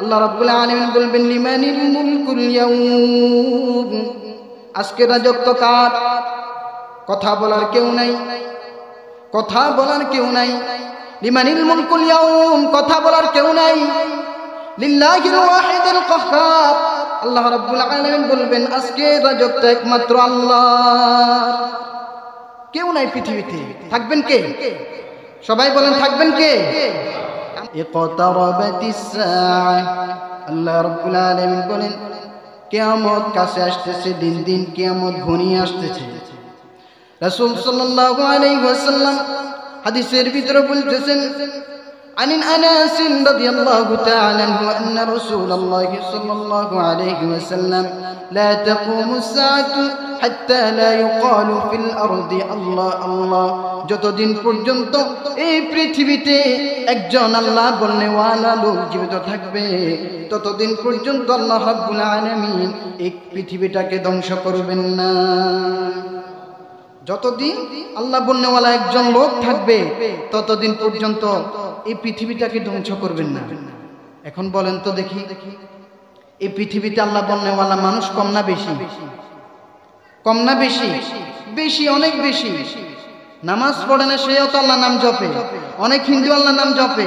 আল্লাহ রাব্বুল আলামিন বলবেন লিমানিল মুলকুল ইয়াউম, আজকে রাজত্ব কার? কথা বলার কেউ নাই, কথা বলার কেউ নাই। লিমানিল মুলকুল ইয়াউম, কথা বলার কেউ নাই। লিল্লাহিল ওয়াহিদুল কাহ্হার, আল্লাহ রাব্বুল আলামিন বলবেন আজকে রাজত্ব একমাত্র আল্লাহর, কেউ নাই পৃথিবীতে। থাকবেন কে? সবাই বলেন থাকবেন কে? ইকতারাবাতিস সাআহ, আল্লাহ রাব্বুল আলামিন বলেন কিয়ামত কাছে আসতেছে, দিন দিন কিয়ামত ঘনিয়ে আসতেছে। রাসূল সাল্লাল্লাহু আলাইহি ওয়াসাল্লাম হাদিসের ভিতরে বলতেছেন عن أنس رضي الله تعالى عنه أن رسول الله صلى الله عليه وسلم لا تقوم الساعة حتى لا يقال في الأرض الله الله, যতদিন পর্যন্ত এই পৃথিবীতে একজন আল্লাহ বলনেওয়ালা লোক জীবিত থাকবে ততদিন পর্যন্ত আল্লাহ রাব্বুল আলামিন এই পৃথিবীটাকে ধ্বংস করবেন না। যতদিন আল্লাহ বলনেওয়ালা একজন লোক থাকবে ততদিন পর্যন্ত এই পৃথিবীটাকে ধ্বংস করবেন না। এখন বলেন তো দেখি, এই পৃথিবীতে আল্লাহ বলনেওয়ালা মানুষ কম না বেশি? কম না বেশি? বেশি, অনেক বেশি। নামাজ পড়ে না সেও তো আল্লাহ নাম জপে, অনেক হিন্দু আল্লাহ নাম জপে,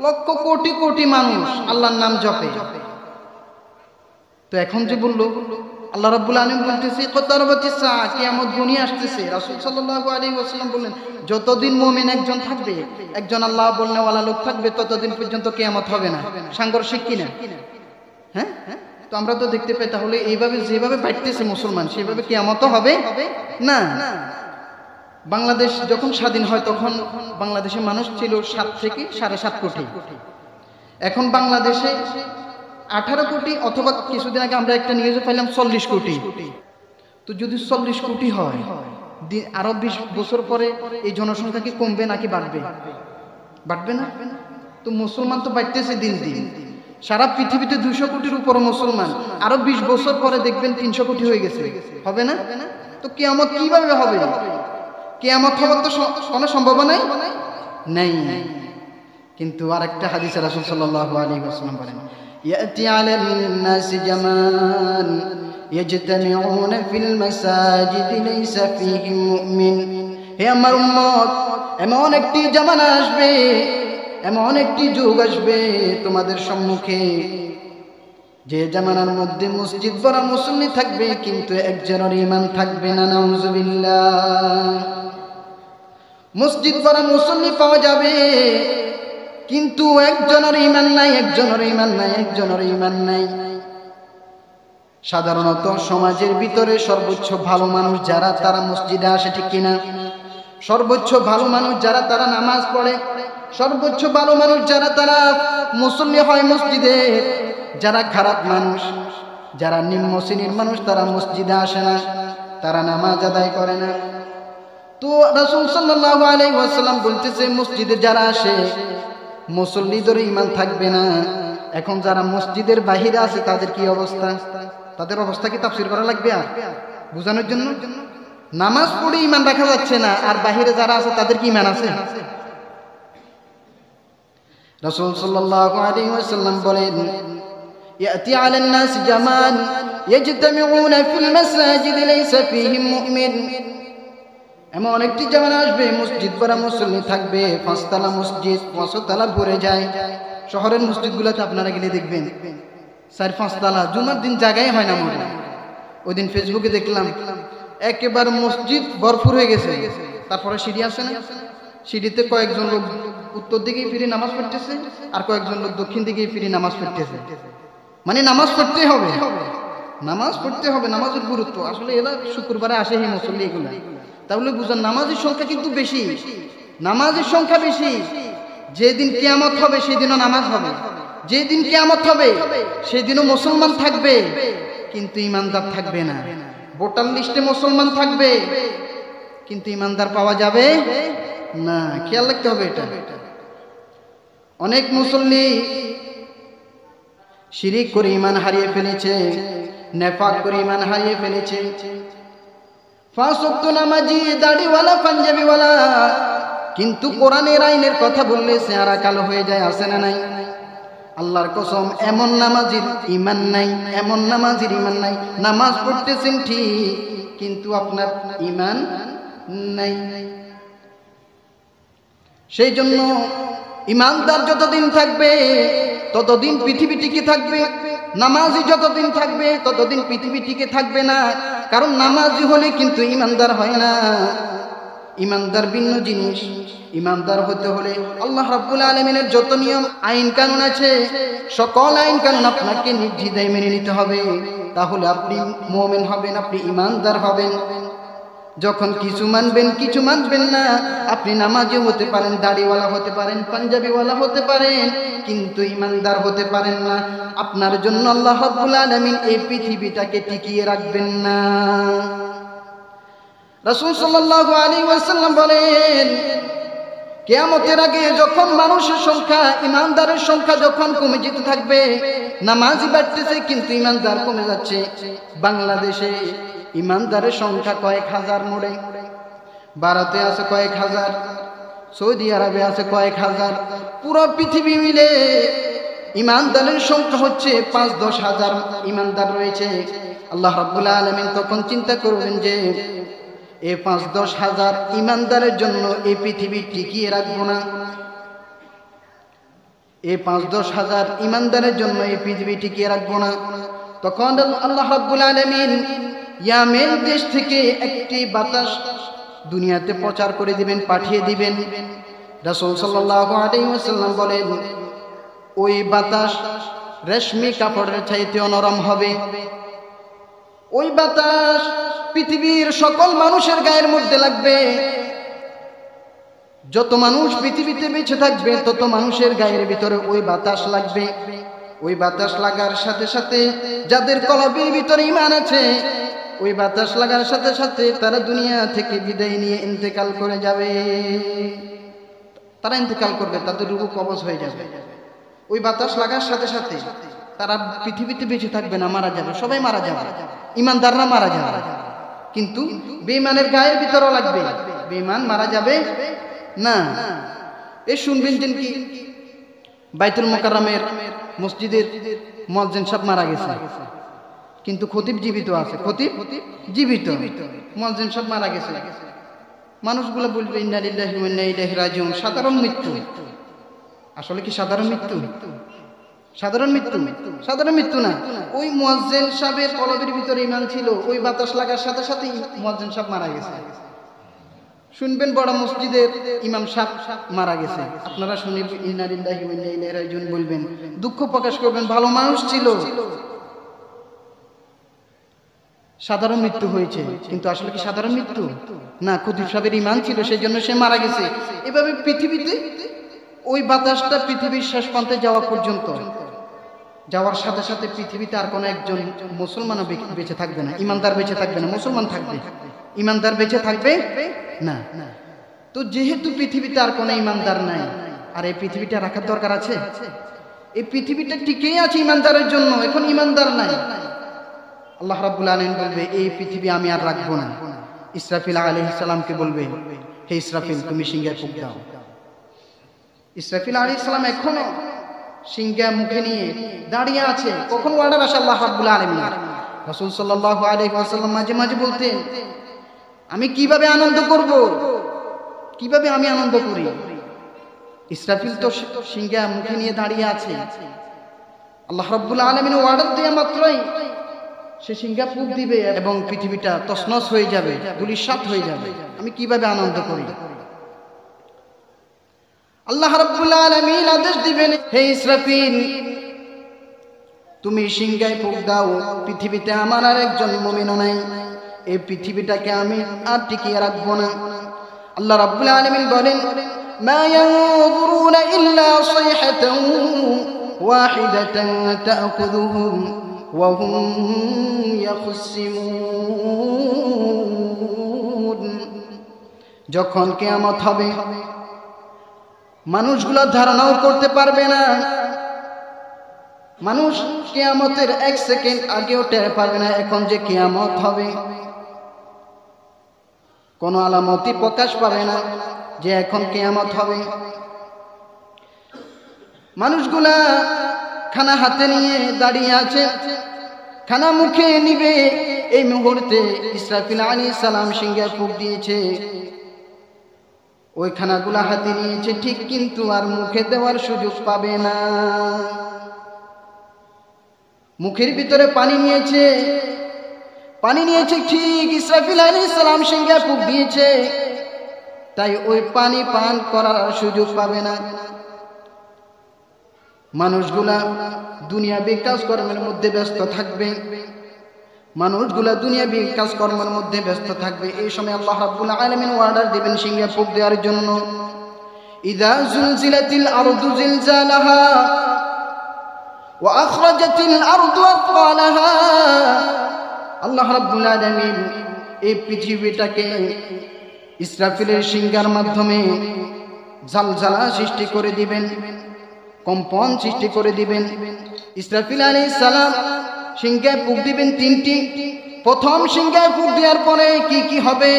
লক্ষ কোটি কোটি মানুষ আল্লাহর নাম জপে। তো এখন যে বললো আল্লাহ রাব্বুল আলামিন বলতেছে ইকতারাবাতিস সাআহ, কিয়ামত ঘনিয়ে আসতেছে। রাসূল সাল্লাল্লাহু আলাইহি ওয়াসাল্লাম বললেন যতদিন মুমিন একজন থাকবে, একজন আল্লাহ বলনেওয়ালা লোক থাকবে ততদিন পর্যন্ত কিয়ামত হবে না। সাংঘর্ষিক কিনা? হ্যাঁ, তো আমরা তো দেখতে পাই তাহলে এইভাবে যেভাবে বাড়তেছে মুসলমান সেভাবে কিয়ামতও হবে না। বাংলাদেশ যখন স্বাধীন হয় তখন বাংলাদেশে মানুষ ছিল 7 থেকে 7.5 কোটি। এখন বাংলাদেশে 18 কোটি, অথবা কিছুদিন আগে আমরা একটা নিউজে পাইলাম 40 কোটি। তো যদি 40 কোটি হয়, আরো 20 বছর পরে এই জনসংখ্যা কি কমবে নাকি বাড়বে? বাড়বে না? তো মুসলমান তো বাড়তেছে দিন দিন, সারা পৃথিবীতে 200 কোটির উপর মুসলমান, আরো 20 বছর পরে দেখবেন 300 কোটি হয়ে গেছে। হবে না? তো কিয়ামত কিভাবে হবে? কিয়ামত হওয়ার তো কোনো সম্ভাবনাই নেই। কিন্তু আরেকটা হাদিসে রাসূল সাল্লাল্লাহু আলাইহি ওয়াসাল্লাম বলেন ইয়াতি আলান নাস জামান ইয়াজতামিউনা ফিল মাসাজিদ লাইসা ফীহিম মুমিন, হে আমার উম্মত, এমন একটি জামানা আসবে, এমন একটি যুগ আসবে তোমাদের সম্মুখে যে জামানার মধ্যে মসজিদ ভরা মুসল্লি থাকবে কিন্তু একজনের ঈমান থাকবে না। নাউযুবিল্লাহ। মসজিদ ভরা মুসল্লি পাওয়া যাবে কিন্তু একজনের ঈমান নাই, একজনের ঈমান নাই, একজনের ঈমান নাই। সাধারণত সমাজের ভিতরে সর্বোচ্চ ভালো মানুষ যারা তারা মসজিদে আসে, ঠিক কিনা? সর্বোচ্চ ভালো মানুষ যারা তারা নামাজ পড়ে, সর্বোচ্চ ভালো মানুষ যারা তারা মুসল্লি হয় মসজিদে। যারা খারাপ মানুষ, যারা নিম্ন শ্রেণীর মানুষ তারা মসজিদে আসে না, তারা নামাজ আদায় করে না। তো রাসূল সাল্লাল্লাহু আলাইহি ওয়াসাল্লাম বলতেছে মসজিদে যারা আসে মুসল্লিদের ঈমান থাকবে না। এখন যারা মসজিদের বাহিরে আছে তাদের কি অবস্থা? তাদের অবস্থা কি তাফসীর করা লাগবে আর বোঝানোর জন্য? নামাজ পড়ে ঈমান রাখা যাচ্ছে না, আর বাহিরে যারা আছে তাদের কি ঈমান আছে? রাসূল সাল্লাল্লাহু আলাইহি ওয়াসাল্লাম বলেন ইয়াতি আলান নাস জামান ইয়াজতামিউনা ফিল মাসাজিদ লাইসা ফীহিম মুমিন, এমন একটি জামানা আসবে মসজিদ ভরা মুসল্লি থাকবে, 5 তলা মসজিদ 5 তলা ভরে যায়। শহরের মসজিদগুলোতে আপনারা গেলে দেখবেন 4-5 তলা, জুমার দিন জায়গায় হয় না মনে। ওই দিন ফেসবুকে দেখলাম একেবারে মসজিদ ভরপুর হয়ে গেছে, তারপরে সিঁড়ি আছে না, সিঁড়িতে কয়েকজন লোক উত্তর দিকে ফিরে নামাজ পড়তেছে আর কয়েকজন লোক দক্ষিণ দিকে ফিরে নামাজ পড়তেছে। মানে নামাজ পড়তে হবে, নামাজ পড়তে হবে, নামাজের গুরুত্ব। আসলে এরা শুক্রবারে আসে এই মুসল্লি এগুলা, তাহলে বুঝেন নামাজের সংখ্যা কিন্তু বেশি, নামাজের সংখ্যা বেশি। যেদিন কিয়ামত হবে সেদিনও নামাজ হবে, যেদিন কিয়ামত হবে সেদিনও মুসলমান থাকবে কিন্তু ইমানদার থাকবে না। ভোটার লিস্টে মুসলমান থাকবে কিন্তু ইমানদার পাওয়া যাবে না। খেয়াল রাখতে হবে এটা। অনেক মুসল্লি শিরিক করে ঈমান হারিয়ে ফেলেছে, নেফাক করে ঈমান হারিয়ে ফেলেছে। 5 ওয়াক্ত নামাজি, দাড়িওয়ালা, পাঞ্জাবিওয়ালা, কিন্তু কোরআনের আইনের কথা বললে চেহারা কালো হয়ে যায়, আছে না নাই? আল্লাহর কসম, এমন নামাজির ঈমান নাই, এমন নামাজির ঈমান নাই। নামাজ পড়তেছেন ঠিক, কিন্তু আপনার ঈমান নাই। সেই জন্য ঈমানদার যতদিন থাকবে ততদিন পৃথিবী টিকে থাকবে, নামাজি যতদিন থাকবে ততদিন পৃথিবী টিকে থাকবে না। কারণ নামাজি হলে কিন্তু ঈমানদার হয় না, ঈমানদার ভিন্ন জিনিস। ঈমানদার হতে হলে আল্লাহ রাব্বুল আলামিনের যত নিয়ম আইন কানুন আছে, সকল আইন কানুন আপনাকে নির্দ্বিধায় মেনে নিতে হবে। তাহলে আপনি মুমিন হবেন, আপনি ঈমানদার হবেন। যখন কিছু মানবেন কিছু মানবেন না, আপনি নামাজি হতে পারেন, দাড়িওয়ালা হতে পারেন, পাঞ্জাবিওয়ালা হতে পারেন, কিন্তু ঈমানদার হতে পারেন না। আপনার জন্য আল্লাহ রাব্বুল আলামিন এই পৃথিবীটাকে টিকিয়ে রাখবেন না। রাসূল সাল্লাল্লাহু আলাইহি ওয়াসাল্লাম বলেন, কিয়ামতের আগে যখন মানুষের সংখ্যা, ঈমানদারের সংখ্যা যখন কমে যেতে থাকবে, নামাজি বাড়তেছে কিন্তু ঈমানদার কমে যাচ্ছে। বাংলাদেশে ঈমানদারের সংখ্যা কয়েক হাজার মোড়ে, ভারতে আছে কয়েক হাজার, সৌদি আরবে আছে কয়েক হাজার, পুরো পৃথিবী মিলে ঈমানদারের সংখ্যা হচ্ছে ৫-১০ হাজার ঈমানদার রয়েছে। আল্লাহ রাব্বুল আলামিন তখন চিন্তা করবেন যে এই ৫-১০ হাজার ঈমানদারের জন্য এই পৃথিবী টিকিয়ে রাখবো না, এই ৫-১০ হাজার ঈমানদারের জন্য এই পৃথিবী টিকিয়ে রাখবো না। তখন আল্লাহ রাব্বুল আলামিন ইয়ামেন দেশ থেকে একটি বাতাস দুনিয়াতে প্রচার করে দিবেন, পাঠিয়ে দিবেন। রাসূল সাল্লাল্লাহু আলাইহি ওয়াসাল্লাম বলেন, ওই বাতাস রেশমি কাপড়ের চাইতে নরম হবে। ওই বাতাস পৃথিবীর সকল মানুষের গায়ের মধ্যে লাগবে। যত মানুষ পৃথিবীতে বেঁচে থাকবে তত মানুষের গায়ের ভিতরে ওই বাতাস লাগবে। ওই বাতাস লাগার সাথে সাথে যাদের কলবের ভিতরে ঈমান আছে, ওই বাতাস লাগার সাথে সাথে তারা দুনিয়া থেকে বিদায় নিয়ে ইন্তেকাল করে যাবে। তারা ইন্তেকাল করবে, তাদের রূহ কবজ হয়ে যাবে। ওই বাতাস লাগার সাথে সাথে তারা পৃথিবীতে বেঁচে থাকবে না, মারা যাবে, সবাই মারা যাবে, ঈমানদাররা মারা যাবে। কিন্তু বেঈমানের গায়ের ভিতরও লাগবে, বেঈমান মারা যাবে না। এই শুনবেন যে কি বাইতুল মুকাররমের মসজিদের মুয়াজ্জিন সাহেব মারা গেছে, কিন্তু খতিব জীবিত আছে, খতিব জীবিত, মুয়াজ্জিন সাহেব মারা গেছে। মানুষগুলো বলবে ইন্না লিল্লাহি ওয়া ইন্না ইলাইহি রাজিউন। সাধারণ মৃত্যু। আসলে কি সাধারণ মৃত্যু? সাধারণ মৃত্যু? সাধারণ মৃত্যু না। ওই মুয়াজ্জিন সাহেবের কলবের ভিতরে ঈমান ছিল, ওই বাতাস লাগার সাথে সাথে মুয়াজ্জিন সাহেব মারা গেছে। শুনবেন বড় মসজিদের ইমাম সাহেব মারা গেছে, আপনারা শুনে ইন্না লিল্লাহি ওয়া ইন্না ইলাইহি রাজিউন বলবেন, দুঃখ প্রকাশ করবেন, ভালো মানুষ ছিল, সাধারণ মৃত্যু হয়েছে। কিন্তু আসলে কি সাধারণ মৃত্যু না, খতিব সাহেবের ঈমান ছিল, সেই জন্য সে মারা গেছে। এভাবে পৃথিবীতে ওই বাতাসটা পৃথিবীর শেষ প্রান্তে যাওয়া পর্যন্ত, যাওয়ার সাথে সাথে পৃথিবীতে আর কোনো একজন মুসলমানও বেঁচে থাকবে না, ঈমানদার বেঁচে থাকবে না, মুসলমান থাকবে, ঈমানদার বেঁচে থাকবে না। তো যেহেতু পৃথিবীতে আর কোনো ঈমানদার নাই, আর এই পৃথিবীটা রাখার দরকার আছে? এই পৃথিবীটা টিকেই আছে ঈমানদারের জন্য, এখন ঈমানদার নাই। আল্লাহ রাব্বুল আলামিন বলবে, এই পৃথিবী আমি আর রাখবো না। ইসরাফিল আলাইহিস সালামকে বলবে, হে ইসরাফিল, তুমি সিংহায় ফুঁক দাও। ইসরাফিল আলাইহিস সালাম এখনো সিংহা মুখে নিয়ে দাঁড়িয়ে আছে। কখন অর্ডার আসে আল্লাহ রাব্বুল আলামিনের। রাসূল সাল্লাল্লাহু আলাইহি ওয়াসাল্লাম মাঝে মাঝে বলতেন, আমি কিভাবে আনন্দ করব, কিভাবে আমি আনন্দ করি। ইসরাফিল তো সিংহা মুখে নিয়ে দাঁড়িয়ে আছে, আল্লাহ রাব্বুল আলামিন অর্ডার দেয়া মাত্রই সে সিংহা ফুঁক দিবে এবং পৃথিবীটা তছনছ হয়ে যাবে, ধূলিসাৎ হয়ে যাবে। আমি কিভাবে আনন্দ করি। আল্লাহ রাব্বুল আলামিন আদেশ দিবেন, হে ইসরাফিল, তুমি সিংহায় ফুঁক দাও। পৃথিবীতে আমার আর একজন মুমিনও নাই, এই পৃথিবীটাকে আমি আর টিকিয়ে রাখবো না। আল্লাহ রাব্বুল আলামিন বলেন, মা ইয়ানজুরুনা ইল্লা সাইহাতান ওয়াহিদাতান তা'খুযুহুম ওয়া হুম ইয়াখসিমুন। যখন কিয়ামত হবে, মানুষগুলো ধারণাও করতে পারবে না, মানুষ কিয়ামতের 1 সেকেন্ড আগেও টের পাবে না এখন যে কিয়ামত হবে। কোনো আলামতই প্রকাশ পাবে না যে এখন কিয়ামত হবে। মানুষগুলা খানা হাতে নিয়ে দাঁড়িয়ে আছে, খানা মুখে নিবে। এই মুহূর্তে ইসরাফিল আলাইহিস সালাম সিংহে ফুঁক দিয়েছে, ওই খানাগুলা হাতে নিয়েছে ঠিক, কিন্তু আর মুখে দেওয়ার সুযোগ পাবে না। মুখের ভিতরে পানি নিয়েছে ঠিক, ইসরাফিল আলাইহিস সালাম সিংহে ফুঁক দিয়েছে, তাই ওই পানি পান করার সুযোগ পাবে না। মানুষগুলা দুনিয়াবি কাজকর্মের মধ্যে ব্যস্ত থাকবে, এই সময় আল্লাহ রাব্বুল আলামিন অর্ডার দিবেন সিংহে ফুঁক দেওয়ার জন্য। ইযা যুলজিলাতিল আরদু জিলজালাহা ওয়া আখরাজাতিল আরদু আথকালাহা। আল্লাহ রাব্বুল আলামিন এই পৃথিবীটাকে ইসরাফিলের সিংহের মাধ্যমে জালজালা সৃষ্টি করে দিবেন, কম্পন সৃষ্টি করে দিবেন। ইসরাফিল আলাইহিস সালাম সিংহে ফুঁক দিবেন তিনটি। প্রথম সিংহে ফুঁক দেওয়ার পরে কি কি হবে,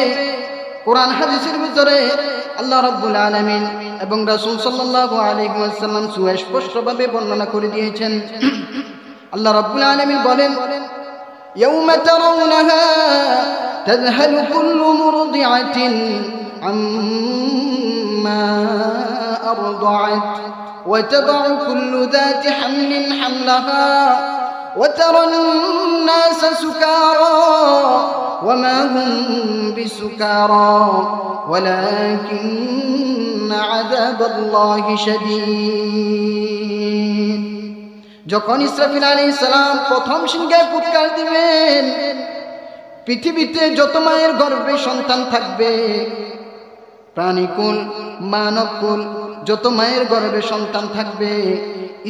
কোরআন হাদিসের ভিতরে আল্লাহ রাব্বুল আলামিন এবং রাসূল সাল্লাল্লাহু আলাইহি ওয়াসাল্লাম সুস্পষ্টভাবে বর্ণনা করে দিয়েছেন। আল্লাহ রাব্বুল আলামিন বলেন, ইয়াউমা তারাউনাহা তাযহালু কুল্লু মুরদিআতিন আম্মা আরদাআত ওয়া তাদউ কুল্লু যাতি হামলিন হামলাহা وترى الناس سكارى وما هم بسكارى ولكن عذاب الله شديد। যখন ইসরাফিল আলাইহিস সালাম প্রথম সিংহে ফুৎকার দিবেন, পৃথিবীতে যত মায়ের গর্ভে সন্তান থাকবে, প্রাণীকুল মানবকুল যত মায়ের গর্ভে সন্তান থাকবে,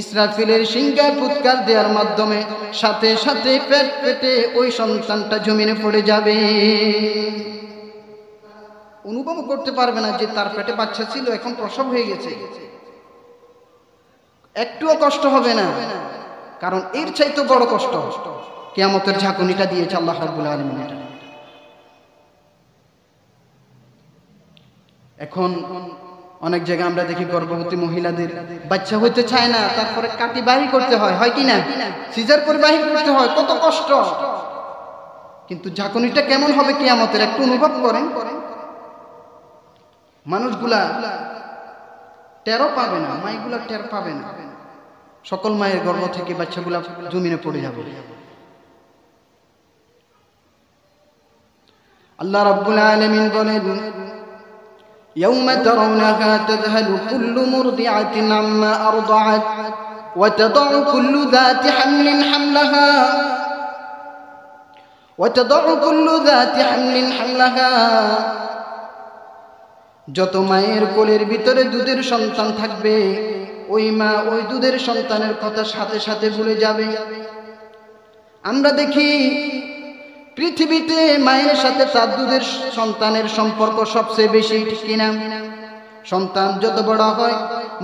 ইসরাফিলের সিংহে ফুৎকার দেওয়ার মাধ্যমে সাথে সাথে পেট পেটে ওই সন্তানটা জমিনে পড়ে যাবে। অনুভব করতে পারবে না যে তার পেটে বাচ্চা ছিল, এখন প্রসব হয়ে গেছে, একটুও কষ্ট হবে না। কারণ এর চাইতে বড় কষ্ট কিয়ামতের ঝাঁকুনিটা দিয়েছে আল্লাহ রাব্বুল আলামিন। এখন অনেক জায়গায় আমরা দেখি গর্ভবতী মহিলাদের বাচ্চা হতে চায় না, তারপরে কাটি বাহির করতে হয় কি না, সিজার করে বাহির করতে হয়, কত কষ্ট। কিন্তু ঝাঁকুনিটা কেমন হবে কিয়ামতের একটু অনুভব করেন। মানুষগুলা টেরও পাবে না, মায়েগুলা টের পাবে না, সকল মায়ের গর্ভ থেকে বাচ্চাগুলা জমিনে পড়ে যাবে। আল্লাহ রাব্বুল আলামিন বলেন, يوم ترونها تذهل كل مرضعة عما أرضعت وتضع كل ذات حمل حملها যত মায়ের কোলের ভিতরে দুধের সন্তান থাকবে, ওই মা ওই দুধের সন্তানের কথা সাথে সাথে ভুলে যাবে। আমরা দেখি পৃথিবীতে মায়ের সাথে তার দুধের সন্তানের সম্পর্ক সবচেয়ে বেশি, ঠিক কিনা? সন্তান যত বড় হয়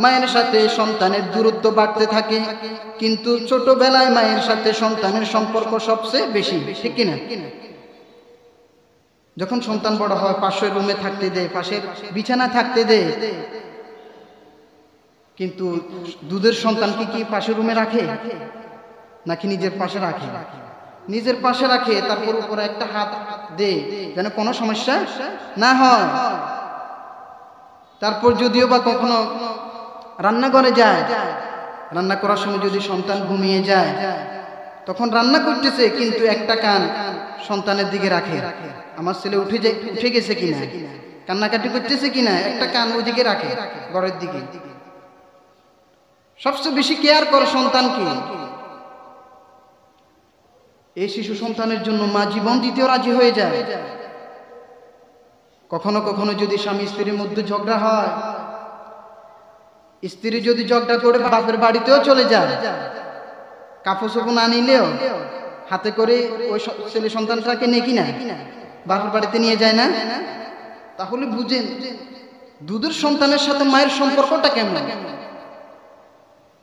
মায়ের সাথে সন্তানের দূরত্ব বাড়তে থাকে, কিন্তু ছোটবেলায় মায়ের সাথে সন্তানের সম্পর্ক সবচেয়ে বেশি, ঠিক কিনা? যখন সন্তান বড় হয় পাশের রুমে থাকতে দেয়, পাশের বিছানা থাকতে দেয়, কিন্তু দুধের সন্তানকে কি পাশের রুমে রাখে নাকি নিজের পাশে রাখে? নিজের পাশে রাখে, তারপর উপরে একটা হাত দেয় যেন কোনো সমস্যা না হয়। তারপর যদিও বা কখনো রান্নাঘরে যায়, রান্না করার সময় যদি সন্তান ঘুমিয়ে যায়, তখন রান্না করতেছে কিন্তু একটা কান সন্তানের দিকে রাখে, আমার ছেলে উঠে গেছে কিনা, কান্নাকাটি করতেছে কিনা, একটা কান ওইদিকে রাখে, ঘরের দিকে। সবচেয়ে বেশি কেয়ার করে সন্তানকে। এই শিশু সন্তানের জন্য মা জীবন দিতেও রাজি হয়ে যায়। কখনো কখনো যদি স্বামী স্ত্রীর মধ্যে ঝগড়া হয়, স্ত্রী যদি ঝগড়া করে বাপের বাড়িতেও চলে যায়, কাপড় চোপড় না নিলেও হাতে করে ওই ছেলে সন্তানটাকে নিয়ে কিনা বাপের বাড়িতে নিয়ে যায় না, তাহলে বুঝেন দুধের সন্তানের সাথে মায়ের সম্পর্কটা কেমন,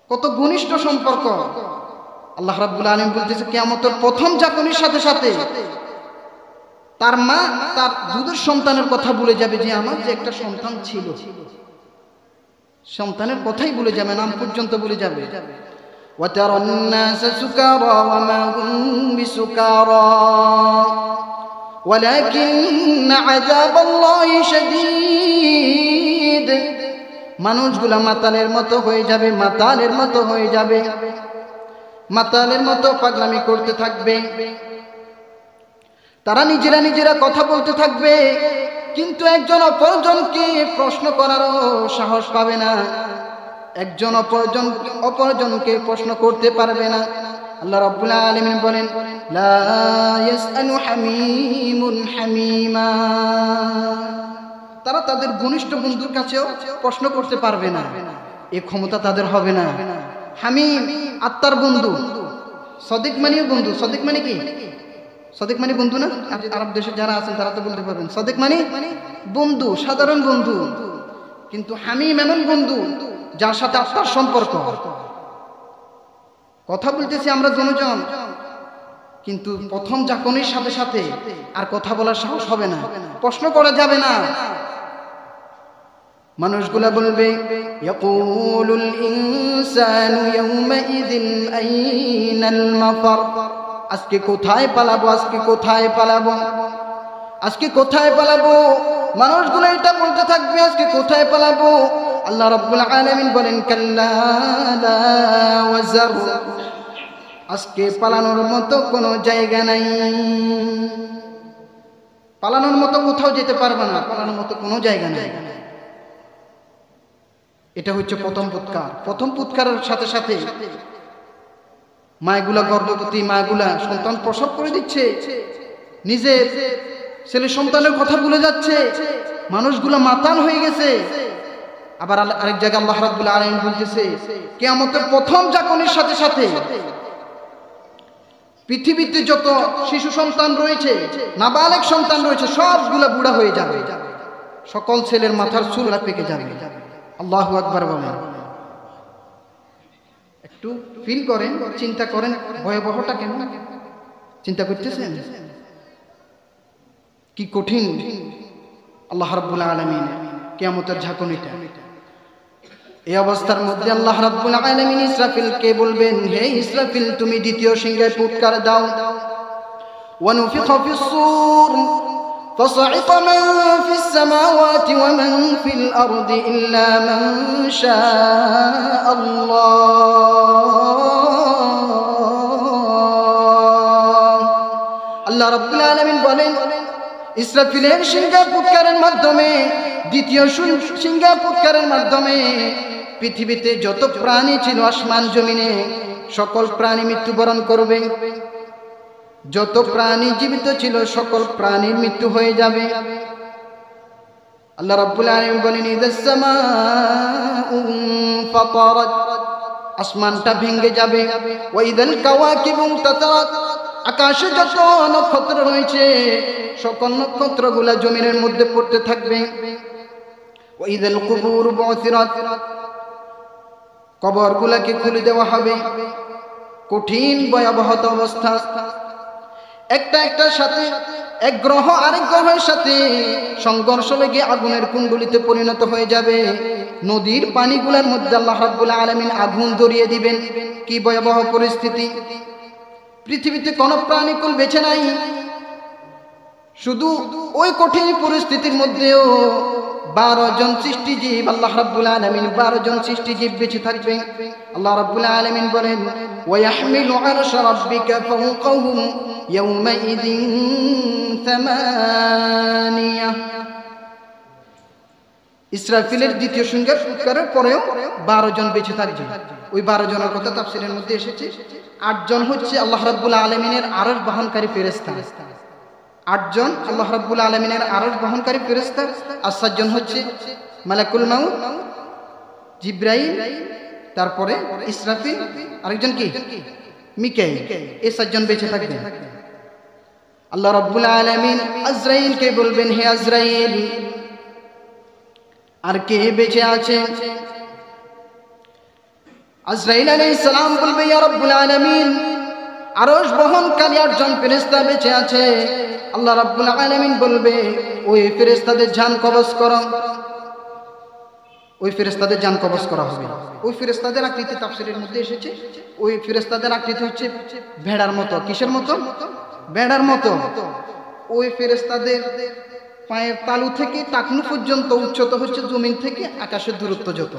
কত ঘনিষ্ঠ সম্পর্ক। আল্লাহ রাব্বুল আলামিন বলতেছে কিয়ামতের প্রথম ঝাঁকুনির সাথে সাথে তার মা তার দুধের সন্তানের কথা ভুলে যাবে, যে আমার যে একটা সন্তান ছিল, সন্তানের কথাই ভুলে যাবে, নাম পর্যন্ত ভুলে যাবে। وترى الناس سكارى وما هم بسكارى ولكن عذاب الله شديد মানুষগুলা মাতালের মতো হয়ে যাবে, মাতালের মতো হয়ে যাবে, মাতালের মতো পাগলামি করতে থাকবে। তারা নিজেরা নিজেরা কথা বলতে থাকবে, কিন্তু একজন অপরজনকে প্রশ্ন করারও সাহস পাবে না, একজন অপরজনকে প্রশ্ন করতে পারবে না। আল্লাহ রাব্বুল আলামিন বলেন, লা ইয়াসআলু হামিমুন হামিমা, তারা তাদের ঘনিষ্ঠ বন্ধুর কাছেও প্রশ্ন করতে পারবে না, এই ক্ষমতা তাদের হবে না। হামিম আত্মার বন্ধু, সদিক মানেও বন্ধু। সদিক মানে কি? সদিক মানে বন্ধু না? আরব দেশে যারা আছেন তারা তো বলতে পারবেন, সদিক মানে বন্ধু, সাধারণ বন্ধু। কিন্তু হামিম এমন বন্ধু যার সাথে আত্মার সম্পর্ক। কথা বলতেছি আমরা দুজন, কিন্তু প্রথম জাকনের সাথে সাথে আর কথা বলার সাহস হবে না, প্রশ্ন করা যাবে না। মানুষগুলা বলবে, ইয়াকুলুল ইনসানু ইয়াউমাইযিন আইনাল মাফার, আজকে কোথায় পালাবো, আজকে কোথায় পালাবো, আজকে কোথায় পালাবো। মানুষগুলো এটা বলতে থাকবে, আজকে কোথায় পালাবো। আল্লাহ রাব্বুল আলামিন বলেন, কাল্লা লা ওয়াজার, আজকে পালানোর মতো কোনো জায়গা নাই, পালানোর মতো কোথাও যেতে পারবে না, পালানোর মতো কোনো জায়গা নাই। এটা হচ্ছে প্রথম ফুৎকার। প্রথম ফুৎকারের সাথে সাথে মায়েগুলা, গর্ভবতী মায়েগুলা সন্তান প্রসব করে দিচ্ছে, নিজের ছেলে সন্তানের কথা ভুলে যাচ্ছে, মানুষগুলা মাতাল হয়ে গেছে। আবার আরেক জায়গায় আল্লাহ রাব্বুল আলামিন বলতেছে, কিয়ামতের প্রথম জাগরণের সাথে সাথে পৃথিবীতে যত শিশু সন্তান রয়েছে, নাবালেগ সন্তান রয়েছে, সবগুলা বুড়া হয়ে যাবে, সকল ছেলের মাথার চুলরা পেকে যাবে। আল্লাহু আকবার বলেন। একটু ফিল করেন, চিন্তা করেন ভয়াবহটা কেমন, চিন্তা করতেছেন কি কঠিন আল্লাহ রাব্বুল আলামিন কিয়ামতের ঝাঁকুনিটা। এই অবস্থার মধ্যে আল্লাহ রাব্বুল আলামিন ইসরাফিলকে বলবেন, হে ইসরাফিল, তুমি দ্বিতীয় সিংহায় ফুৎকার দাও। ওয়ানুফিখা ফিস-সূর فصعق من في السماوات ومن في الأرض إلا من شاء الله। আল্লাহ রাব্বুল আলামিন বলেন, ইসরাফিলের সিংহা ফুৎকারের মাধ্যমে, দ্বিতীয় সিংহা ফুৎকারের মাধ্যমে পৃথিবীতে যত প্রাণী ছিল আসমান জমিনে, সকল প্রাণী মৃত্যুবরণ করবে। যত প্রাণী জীবিত ছিল সকল প্রাণীর মৃত্যু হয়ে যাবে। আল্লাহ রাব্বুল আলামিন বলেন, ইযাস সামাউ ফাতারাত, আসমানটা ভেঙে যাবে। ওয়া ইযাল কাওয়াকিবু তাতারাত, আকাশে যত নক্ষত্র রয়েছে সকল নক্ষত্রগুলো জমিনের মধ্যে পড়তে থাকবে। ওয়া ইযাল কুবুর বুসিরাত, কবরগুলোকে খুলে দেওয়া হবে। কঠিন ভয়াবহ অবস্থা। একটার সাথে এক গ্রহ আরেক গ্রহের সাথে সংঘর্ষ লেগে আগুনের কুণ্ডলিতে পরিণত হয়ে যাবে। নদীর পানিগুলোর মধ্যে আল্লাহ রাব্বুল আলামিন আগুন ধরিয়ে দিবেন। কি ভয়াবহ পরিস্থিতি! পৃথিবীতে কোনো প্রাণীকুল বেঁচে নাই। শুধু ওই কঠিন পরিস্থিতির মধ্যেও 12 জন সৃষ্টিজীব, আল্লাহ রাব্বুল আলামিন 12 জন সৃষ্টিজীব বেঁচে থাকবে। আল্লাহ রাব্বুল আলামিন বলেন, ওয়া ইয়াহমিলু আরশা রাব্বিকা ফাওকাহুম ইয়াওমাইযিন সামানিয়া। ইসরাফিলের দ্বিতীয় সিংহার ফুৎকারের পরেও 12 জন বেঁচে থাকবে। ওই 12 জনের কথা তাফসীরের মধ্যে এসেছে। 8 জন হচ্ছে আল্লাহ রাব্বুল আলামিনের আরশ বহনকারী ফেরেশতা। 8 জন আল্লাহ রাব্বুল আলামিনের আরশ বহনকারী ফেরেশতা, আর 7 জন হচ্ছে মালাকুল মাউত, জিবরাইল, তারপরে ইসরাফিল, আরেকজন কি মিকাইল। এই 7 জন বেঁচে থাকবে। আল্লাহ রাব্বুল আলামিন আজরাইলকে বলবেন, হে আজরাইল, আর কে বেঁচে আছে? আজরাইল আলাইহিস সালাম বলবে, ইয়া রাব্বুল আলামিন, আরশ বহনকারী 8 জন ফেরেশতা বেঁচে আছে। আল্লাহ রাব্বুল আলামিন বলবে, ওই ফেরেশতাদের জান কবজ করো। ওই ফেরেশতাদের জান কবজ করা হবে। ওই ফেরেশতাদের আকৃতি তাফসীরের মধ্যে এসেছে, ওই ফেরেশতাদের আকৃতি হচ্ছে ভেড়ার মতো। কিসের মতো? ভেড়ার মতো। ওই ফেরেশতাদের পায়ের তালু থেকে টাকনু পর্যন্ত উচ্চতা হচ্ছে জমিন থেকে আকাশের দূরত্ব যত,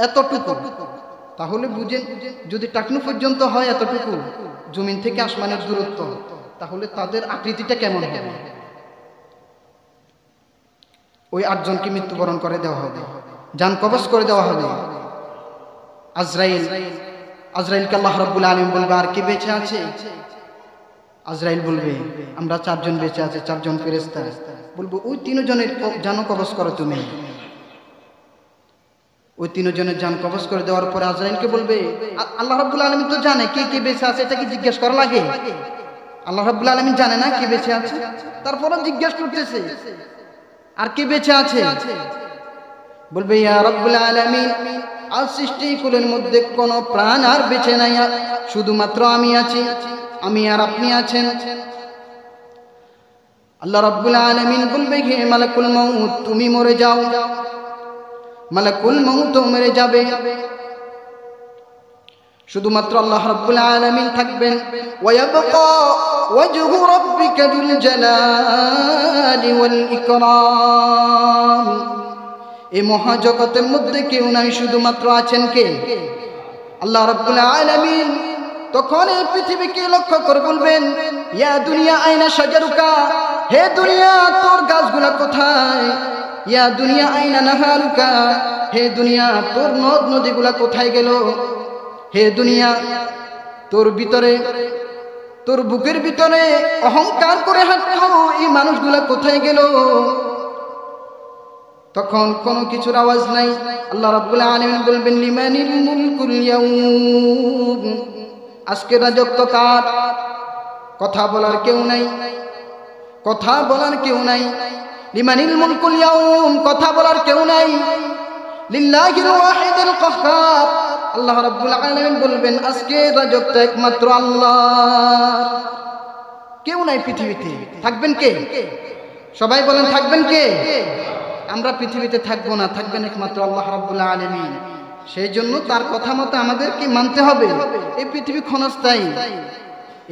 এতটুকু। তাহলে বুঝেন, যদি টাকনু পর্যন্ত হয় এতটুকু জমিন থেকে আসমানের দূরত্ব, তাহলে তাদের আকৃতিটা কেমন হবে? ওই 8 জনকে মৃত্যুবরণ করে দেওয়া হবে, জান কবজ করে দেওয়া হবে। আজরাইলকে আল্লাহ রাব্বুল আলামিন বলবে, আর কি বেঁচে আছে? আজরাইল বলবে, আমরা 4 জন বেঁচে আছে, 4 জন ফেরেশতা। বলবো, ওই 3 জনের জান কবজ করো তুমি। ওই 3 জনের জান কবজ করে দেওয়ার পরে আজরাইলকে বলবে, আল্লাহ রাব্বুল আলামিন তো জানে কে কে বেঁচে আছে, এটা কি জিজ্ঞেস করা লাগে? আল্লাহ রাব্বুল আলামিন জানে না কে বেঁচে আছে, তারপরে জিজ্ঞেস করতেছে আর কে বেঁচে আছে। বলবে, ইয়া রাব্বুল আলামিন, আর সৃষ্টিকুলের মধ্যে কোনো প্রাণ আর বেঁচে নাই, শুধুমাত্র আমি আছি, আমি আর আপনি আছেন। আল্লাহ রাব্বুল আলামিন বলবে, হে মালাকুল মউত, তুমি মরে যাও। মালাকুল মউত মরে যাবে, শুধুমাত্র আল্লাহ রাব্বুল আলামিন থাকবেন। ওয়ায়াবকা ওয়াজহু রাব্বিকা যুল জালালি ওয়াল ইকরাম। এই মহাজগতের মধ্যে কেউ নাই, শুধুমাত্র আছেন কে? আল্লাহ রাব্বুল আলামিন। তখন এই পৃথিবীকে লক্ষ্য করে বলবেন, ইয়া দুনিয়া আইনা শাজারুকা, হে দুনিয়া তোর গাছগুলা কোথায়? ইয়া দুনিয়া আইনা নাহারুকা, হে দুনিয়া তোর নদ নদীগুলা কোথায় গেল? হে দুনিয়া, তোর ভিতরে, তোর বুকের ভিতরে অহংকার করে হাঁটতো এই মানুষগুলা কোথায় গেল? তখন কোনো কিছুর আওয়াজ নাই। আল্লাহ রাব্বুল আলামিন বলবেন, লিমানিল মুলকুল ইয়াউম, আজকে রাজত্ব কার? কথা বলার কেউ নাই, কথা বলার কেউ নাই। লিমানিল মুলকুল ইয়াউম, কথা বলার কেউ নাই। লিল্লাহিল ওয়াহিদিল কাহ্হার, আল্লাহ রাব্বুল আলামিন বলবেন, আজকে রাজত্ব একমাত্র আল্লাহর, কেউ নাই পৃথিবীতে। থাকবেন কে? সবাই বলেন, থাকবেন কে? আমরা পৃথিবীতে থাকবো না, থাকবেন একমাত্র আল্লাহ রাব্বুল আলামিন। সেই জন্য তার কথা মতো আমাদেরকে মানতে হবে। এই পৃথিবী ক্ষণস্থায়ী।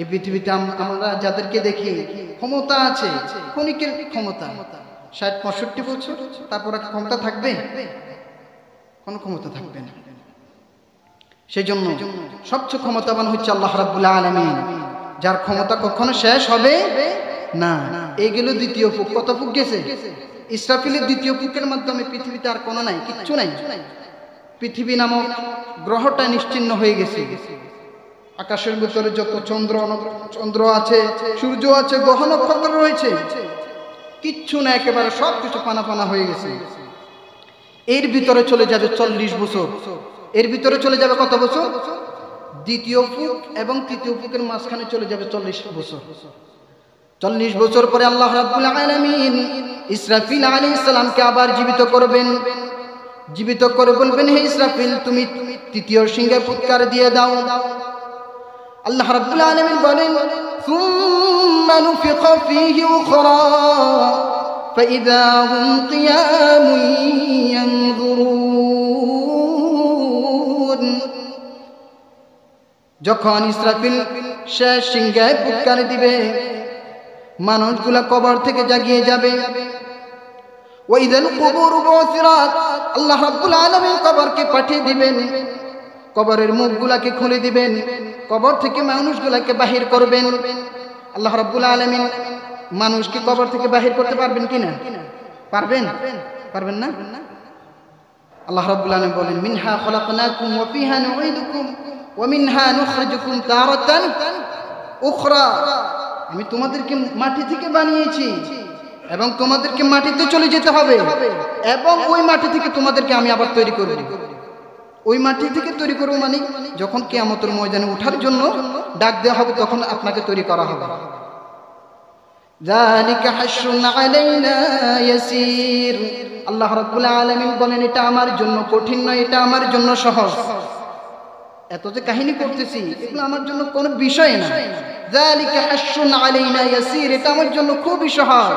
এই পৃথিবীতে আমরা যাদেরকে দেখি ক্ষমতা আছে, ক্ষণিকের ক্ষমতা, 60-65 বছর, তারপর ক্ষমতা থাকবে? কোনো ক্ষমতা থাকবে না। সেই জন্য সবচেয়ে ক্ষমতাবান হচ্ছে আল্লাহ রাব্বুল আলামিন, যার ক্ষমতা কখনো শেষ হবে না। এই গেল দ্বিতীয় ফুক। কত ফুক গেছে? ইসরাফিলের দ্বিতীয় ফুকের মাধ্যমে পৃথিবীতে আর কোনো নাই, কিচ্ছু নাই। পৃথিবী নামক গ্রহটা নিশ্চিহ্ন হয়ে গেছে। আকাশের ভিতরে যত চন্দ্র আছে, সূর্য আছে, গ্রহ নক্ষত্র রয়েছে, কিচ্ছু না, একেবারে সবকিছু পানা পানা হয়ে গেছে। এর ভিতরে চলে যাবে 40 বছর। এর ভিতরে চলে যাবে কত বছর? দ্বিতীয় ফুক এবং তৃতীয় ফুকের মাঝখানে চলে যাবে 40 বছর। 40 বছর পরে আল্লাহ রাব্বুল আলামিন ইসরাফিল আলাইহিস সালামকে আবার জীবিত করবেন। জীবিত করে বলবেন, হে ইসরাফিল, তুমি তৃতীয় সিংহে ফুৎকার দিয়ে দাও। আল্লাহ রাব্বুল আলামিন বলেন, সুম্মা নুফিখা ফীহি উখরা ফাইযা হুম কিয়ামুন ইয়ানজুরুন। যখন ইসরাফিল শেষ সিংহে ফুৎকার দিবে, মানুষগুলা কবর থেকে জাগিয়ে যাবে। ওয়াইদাল কুবুর বুসিরাত, আল্লাহ রাব্বুল আলামিন কবরকে পাঠিয়ে দিবেন, কবরের মুখগুলাকে খুলে দিবেন, কবর থেকে মানুষগুলাকে বাহির করবেন। আল্লাহ রাব্বুল আলামিন মানুষকে কবর থেকে বাহির করতে পারবেন কিনা? পারবেন? পারবেন না? আল্লাহ রাব্বুল আলামিন বলেন, মিনহা খলাকনাকুম ওয়া ফিহা নুঈদুকুম ওয়া মিনহা নুখরিজুকুম তারাতান উখরা। আমি তোমাদেরকে মাটি থেকে বানিয়েছি এবং তোমাদেরকে মাটিতে চলে যেতে হবে, এবং ওই মাটি থেকে তোমাদেরকে আমি আবার তৈরি করব। ওই মাটি থেকে তৈরি করব মানে যখন কিয়ামতের ময়দানে ওঠার জন্য ডাক দেওয়া হবে, তখন আপনাকে তৈরি করা হবে। যালিকা হাশরুন আলাইনা ইয়াসির। আল্লাহ রাব্বুল আলামিন বলেন, এটা আমার জন্য কঠিন নয়, এটা আমার জন্য সহজ। এত যে কাহিনী করতেছি, এগুলো আমার জন্য কোনো বিষয় না। যালিকা হাশরুন আলাইনা ইয়াসির, এটা আমার জন্য খুবই সহজ।